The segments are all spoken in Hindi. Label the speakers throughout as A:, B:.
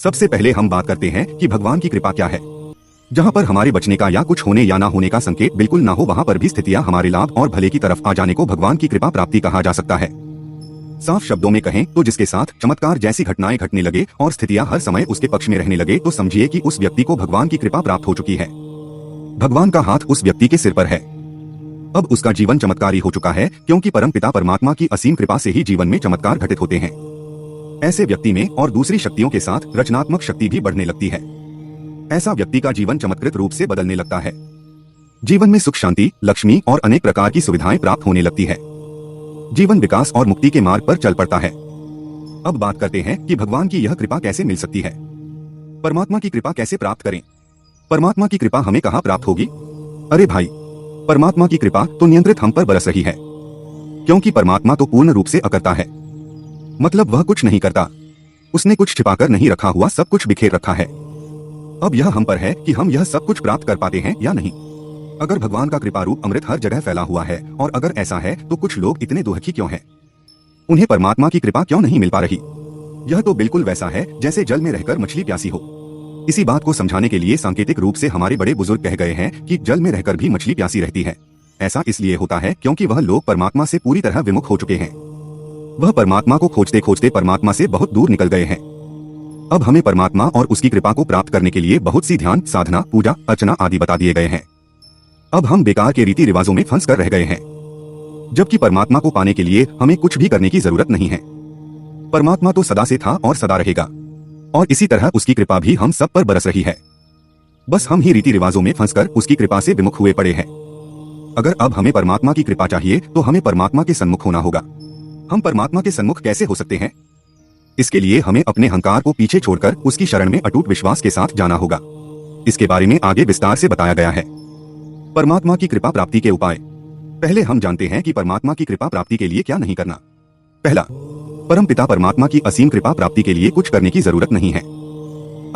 A: सबसे पहले हम बात करते हैं कि भगवान की कृपा क्या है। जहाँ पर हमारे बचने का या कुछ होने या ना होने का संकेत बिल्कुल ना हो, वहाँ पर भी स्थितियाँ हमारे लाभ और भले की तरफ आ जाने को भगवान की कृपा प्राप्ति कहा जा सकता है। साफ शब्दों में कहें तो जिसके साथ चमत्कार जैसी घटनाएं घटने लगे और स्थितियाँ हर समय उसके पक्ष में रहने लगे, तो समझिए कि उस व्यक्ति को भगवान की कृपा प्राप्त हो चुकी है। भगवान का हाथ उस व्यक्ति के सिर पर है। अब उसका जीवन चमत्कारी हो चुका है, क्योंकि परमपिता परमात्मा की असीम कृपा से ही जीवन में चमत्कार घटित होते हैं। ऐसे व्यक्ति में और दूसरी शक्तियों के साथ रचनात्मक शक्ति भी बढ़ने लगती है। ऐसा व्यक्ति का जीवन चमत्कृत रूप से बदलने लगता है। जीवन में सुख, शांति, लक्ष्मी और अनेक प्रकार की सुविधाएं प्राप्त होने लगती है। जीवन विकास और मुक्ति के मार्ग पर चल पड़ता है। अब बात करते हैं कि भगवान की यह कृपा कैसे मिल सकती है। परमात्मा की कृपा कैसे प्राप्त करें। परमात्मा की कृपा हमें कहाँ प्राप्त होगी? अरे भाई, परमात्मा की कृपा तो नियंत्रित हम पर बरस रही है, क्योंकि परमात्मा तो पूर्ण रूप से अकर्ता है। मतलब वह कुछ नहीं करता, उसने कुछ छिपाकर नहीं रखा हुआ, सब कुछ बिखेर रखा है। अब यह हम पर है कि हम यह सब कुछ प्राप्त कर पाते हैं या नहीं। अगर भगवान का कृपा रूप अमृत हर जगह फैला हुआ है, और अगर ऐसा है तो कुछ लोग इतने दुखी क्यों हैं? उन्हें परमात्मा की कृपा क्यों नहीं मिल पा रही? यह तो बिल्कुल वैसा है जैसे जल में रहकर मछली प्यासी हो। इसी बात को समझाने के लिए सांकेतिक रूप से हमारे बड़े बुजुर्ग कह गए हैं कि जल में रहकर भी मछली प्यासी रहती है। ऐसा इसलिए होता है क्योंकि वह लोग परमात्मा से पूरी तरह विमुख हो चुके हैं। वह परमात्मा को खोजते खोजते परमात्मा से बहुत दूर निकल गए हैं। अब हमें परमात्मा और उसकी कृपा को प्राप्त करने के लिए बहुत सी ध्यान, साधना, पूजा, अर्चना आदि बता दिए गए हैं। अब हम बेकार के रीति रिवाजों में फंस कर रह गए हैं, जबकि परमात्मा को पाने के लिए हमें कुछ भी करने की जरूरत नहीं है। परमात्मा तो सदा से था और सदा रहेगा, और इसी तरह उसकी कृपा भी हम सब पर बरस रही है। बस हम ही रीति रिवाजों में फंसकर उसकी कृपा से विमुख हुए पड़े हैं। अगर अब हमें परमात्मा की कृपा चाहिए तो हमें परमात्मा के सन्मुख होना होगा। हम परमात्मा के सन्मुख कैसे हो सकते हैं? इसके लिए हमें अपने अहंकार को पीछे छोड़कर उसकी शरण में अटूट विश्वास के साथ जाना होगा। इसके बारे में आगे विस्तार से बताया गया है। परमात्मा की कृपा प्राप्ति के उपाय। पहले हम जानते हैं कि परमात्मा की कृपा प्राप्ति के लिए क्या नहीं करना। पहला, परमपिता परमात्मा की असीम कृपा प्राप्ति के लिए कुछ करने की जरूरत नहीं है।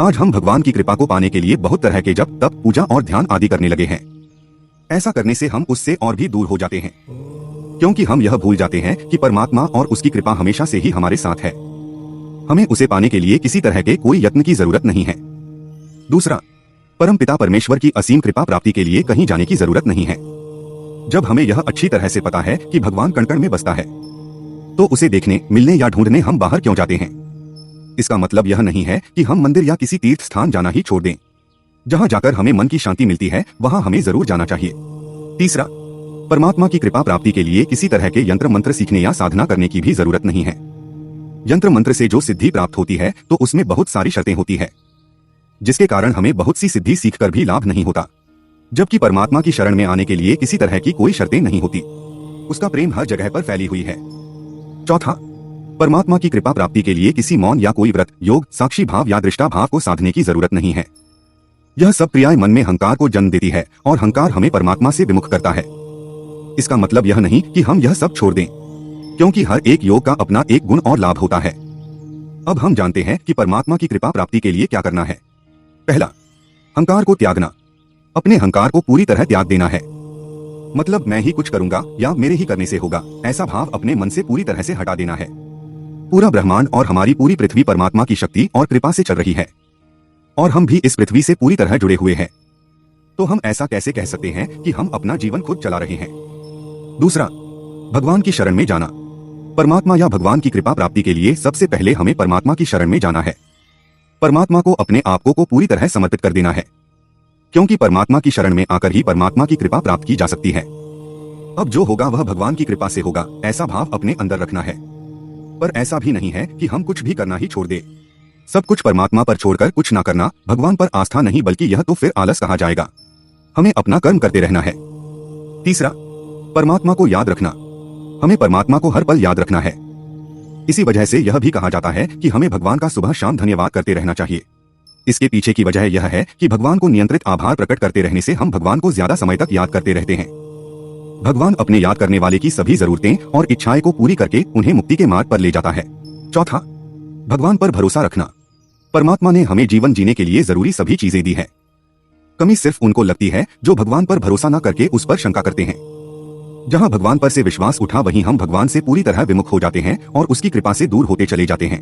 A: आज हम भगवान की कृपा को पाने के लिए बहुत तरह के जप, तप, पूजा और ध्यान आदि करने लगे हैं। ऐसा करने से हम उससे और भी दूर हो जाते हैं, क्योंकि हम यह भूल जाते हैं कि परमात्मा और उसकी कृपा हमेशा से ही हमारे साथ है। हमें उसे पाने के लिए किसी तरह के कोई यत्न की जरूरत नहीं है। दूसरा, परमपिता परमेश्वर की असीम कृपा प्राप्ति के लिए कहीं जाने की जरूरत नहीं है। जब हमें यह अच्छी तरह से पता है कि भगवान कण कण में बसता है, तो उसे देखने, मिलने या ढूंढने हम बाहर क्यों जाते हैं? इसका मतलब यह नहीं है कि हम मंदिर या किसी तीर्थ स्थान जाना ही छोड़ दें। जहां जाकर हमें मन की शांति मिलती है, वहां हमें जरूर जाना चाहिए। तीसरा, परमात्मा की कृपा प्राप्ति के लिए किसी तरह के यंत्र मंत्र सीखने या साधना करने की भी जरूरत नहीं है। यंत्र मंत्र से जो सिद्धि प्राप्त होती है, तो उसमें बहुत सारी शर्तें होती है, जिसके कारण हमें बहुत सी सिद्धि सीखकर भी लाभ नहीं होता। जबकि परमात्मा की शरण में आने के लिए किसी तरह की कोई शर्तें नहीं होती। उसका प्रेम हर जगह पर फैली हुई है। चौथा, परमात्मा की कृपा प्राप्ति के लिए किसी मौन या कोई व्रत, योग, साक्षी भाव या दृष्टा भाव को साधने की जरूरत नहीं है। यह सब क्रियाएं मन में अहंकार को जन्म देती है, और अहंकार हमें परमात्मा से विमुख करता है। इसका मतलब यह नहीं कि हम यह सब छोड़ दें, क्योंकि हर एक योग का अपना एक गुण और लाभ होता है। अब हम जानते हैं कि परमात्मा की कृपा प्राप्ति के लिए क्या करना है। पहला, अहंकार को त्यागना। अपने अहंकार को पूरी तरह त्याग देना है। मतलब मैं ही कुछ करूंगा या मेरे ही करने से होगा, ऐसा भाव अपने मन से पूरी तरह से हटा देना है। पूरा ब्रह्मांड और हमारी पूरी पृथ्वी परमात्मा की शक्ति और कृपा से चल रही है, और हम भी इस पृथ्वी से पूरी तरह जुड़े हुए हैं। तो हम ऐसा कैसे कह सकते हैं कि हम अपना जीवन खुद चला रहे हैं? दूसरा, भगवान की शरण में जाना। परमात्मा या भगवान की कृपा प्राप्ति के लिए सबसे पहले हमें परमात्मा की शरण में जाना है। परमात्मा को अपने आप को पूरी तरह समर्पित कर देना है, क्योंकि परमात्मा की शरण में आकर ही परमात्मा की कृपा प्राप्त की जा सकती है। अब जो होगा वह भगवान की कृपा से होगा, ऐसा भाव अपने अंदर रखना है। पर ऐसा भी नहीं है कि हम कुछ भी करना ही छोड़ दे। सब कुछ परमात्मा पर छोड़कर कुछ ना करना भगवान पर आस्था नहीं, बल्कि यह तो फिर आलस कहा जाएगा। हमें अपना कर्म करते रहना है। तीसरा, परमात्मा को याद रखना। हमें परमात्मा को हर पल याद रखना है। इसी वजह से यह भी कहा जाता है कि हमें भगवान का सुबह शाम धन्यवाद करते रहना चाहिए। इसके पीछे की वजह यह है कि भगवान को नियंत्रित आभार प्रकट करते रहने से हम भगवान को ज्यादा समय तक याद करते रहते हैं। भगवान अपने याद करने वाले की सभी जरूरतें और इच्छाएं को पूरी करके उन्हें मुक्ति के मार्ग पर ले जाता है। चौथा, भगवान पर भरोसा रखना। परमात्मा ने हमें जीवन जीने के लिए जरूरी सभी चीजें दी है। कमी सिर्फ उनको लगती है जो भगवान पर भरोसा न करके उस पर शंका करते हैं। जहां भगवान पर से विश्वास उठा, वहीं हम भगवान से पूरी तरह विमुख हो जाते हैं और उसकी कृपा से दूर होते चले जाते हैं।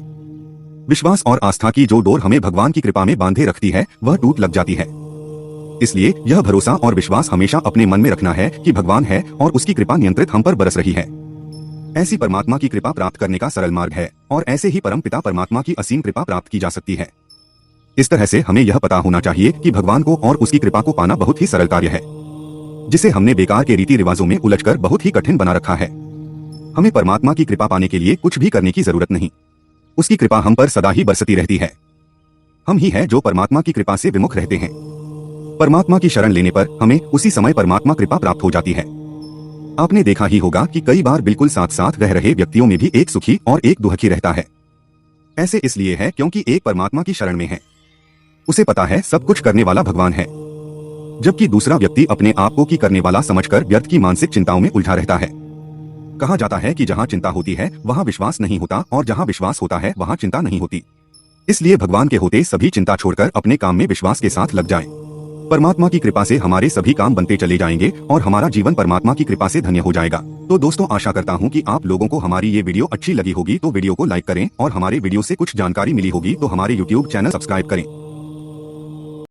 A: विश्वास और आस्था की जो डोर हमें भगवान की कृपा में बांधे रखती है वह टूट लग जाती है। इसलिए यह भरोसा और विश्वास हमेशा अपने मन में रखना है कि भगवान है और उसकी कृपा नियंत्रित हम पर बरस रही है। ऐसी परमात्मा की कृपा प्राप्त करने का सरल मार्ग है और ऐसे ही परम पिता परमात्मा की असीम कृपा प्राप्त की जा सकती है। इस तरह से हमें यह पता होना चाहिए कि भगवान को और उसकी कृपा को पाना बहुत ही सरल कार्य है, जिसे हमने बेकार के रीति रिवाजों में उलझकर बहुत ही कठिन बना रखा है। हमें परमात्मा की कृपा पाने के लिए कुछ भी करने की जरूरत नहीं, उसकी कृपा हम पर सदा ही बरसती रहती है। हम ही हैं जो परमात्मा की कृपा से विमुख रहते हैं। परमात्मा की शरण लेने पर हमें उसी समय परमात्मा कृपा प्राप्त हो जाती है। आपने देखा ही होगा कि कई बार बिल्कुल साथ साथ रह रहे व्यक्तियों में भी एक सुखी और एक दुखी रहता है। ऐसे इसलिए है क्योंकि एक परमात्मा की शरण में है, उसे पता है सब कुछ करने वाला भगवान है, जबकि दूसरा व्यक्ति अपने आप को की करने वाला समझकर व्यर्थ की मानसिक चिंताओं में उलझा रहता है। कहा जाता है कि जहां चिंता होती है वहां विश्वास नहीं होता और जहां विश्वास होता है वहां चिंता नहीं होती। इसलिए भगवान के होते सभी चिंता छोड़कर अपने काम में विश्वास के साथ लग जाएं। परमात्मा की कृपा से हमारे सभी काम बनते चले जाएंगे और हमारा जीवन परमात्मा की कृपा से धन्य हो जाएगा। तो दोस्तों, आशा करता हूं कि आप लोगों को हमारी ये वीडियो अच्छी लगी होगी, तो वीडियो को लाइक करें और हमारे वीडियो से कुछ जानकारी मिली होगी तो हमारे YouTube चैनल सब्सक्राइब करें।